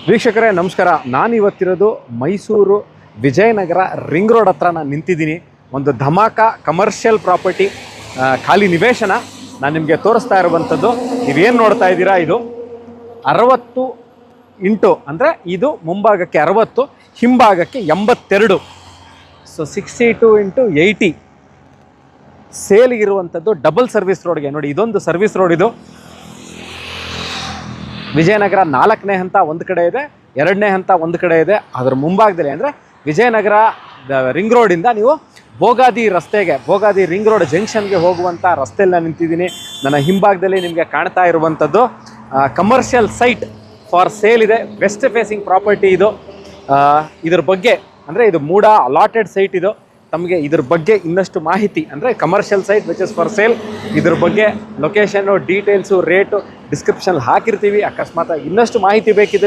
ವೀಕ್ಷಕರೇ ನಮಸ್ಕಾರ. ನಾನು ಇವತ್ತಿರೋದು ಮೈಸೂರು ವಿಜಯನಗರ ರಿಂಗ್ ರೋಡ್ ಹತ್ರ ನಾನು ನಿಂತಿದ್ದೀನಿ. ಒಂದು ಧಮಾಕ ಕಮರ್ಷಿಯಲ್ ಪ್ರಾಪರ್ಟಿ ಖಾಲಿ ನಿವೇಶನ ನಾನು ನಿಮಗೆ ತೋರಿಸ್ತಾ ಇರುವಂಥದ್ದು. ನೀವೇನು ನೋಡ್ತಾ ಇದ್ದೀರಾ, ಇದು 60 ಇಂಟು ಅಂದರೆ ಇದು ಮುಂಭಾಗಕ್ಕೆ 60, ಹಿಂಭಾಗಕ್ಕೆ 82. So 62 into 80 ಸೇಲಿಗಿರುವಂಥದ್ದು. ಡಬಲ್ ಸರ್ವಿಸ್ ರೋಡ್ಗೆ ನೋಡಿ, ಇದೊಂದು ಸರ್ವಿಸ್ ರೋಡ್. ಇದು ವಿಜಯನಗರ 4ನೇ ಹಂತ ಒಂದು ಕಡೆ ಇದೆ, 2ನೇ ಹಂತ ಒಂದು ಕಡೆ ಇದೆ. ಅದರ ಮುಂಭಾಗದಲ್ಲಿ ಅಂದರೆ ವಿಜಯನಗರ ರಿಂಗ್ ರೋಡಿಂದ ನೀವು ಭೋಗಾದಿ ರಸ್ತೆಗೆ, ಭೋಗಾದಿ ರಿಂಗ್ ರೋಡ್ ಜಂಕ್ಷನ್ಗೆ ಹೋಗುವಂಥ ರಸ್ತೆಯಲ್ಲಿ ನಾನು ನಿಂತಿದ್ದೀನಿ. ನನ್ನ ಹಿಂಭಾಗದಲ್ಲಿ ನಿಮಗೆ ಕಾಣ್ತಾ ಇರುವಂಥದ್ದು ಕಮರ್ಷಿಯಲ್ ಸೈಟ್ ಫಾರ್ ಸೇಲ್ ಇದೆ. ವೆಸ್ಟ್ ಫೇಸಿಂಗ್ ಪ್ರಾಪರ್ಟಿ ಇದು. ಇದ್ರ ಬಗ್ಗೆ ಅಂದರೆ ಇದು ಮೂಡ ಅಲಾಟೆಡ್ ಸೈಟ್. ಇದು ತಮಗೆ ಇದ್ರ ಬಗ್ಗೆ ಇನ್ನಷ್ಟು ಮಾಹಿತಿ ಅಂದರೆ commercial site which is for sale, ಇದ್ರ ಬಗ್ಗೆ ಲೊಕೇಶನ್ನು, ಡೀಟೇಲ್ಸು, ರೇಟು ಡಿಸ್ಕ್ರಿಪ್ಷನ್ ಹಾಕಿರ್ತೀವಿ. ಅಕಸ್ಮಾತ್ ಇನ್ನಷ್ಟು ಮಾಹಿತಿ ಬೇಕಿದ್ರೆ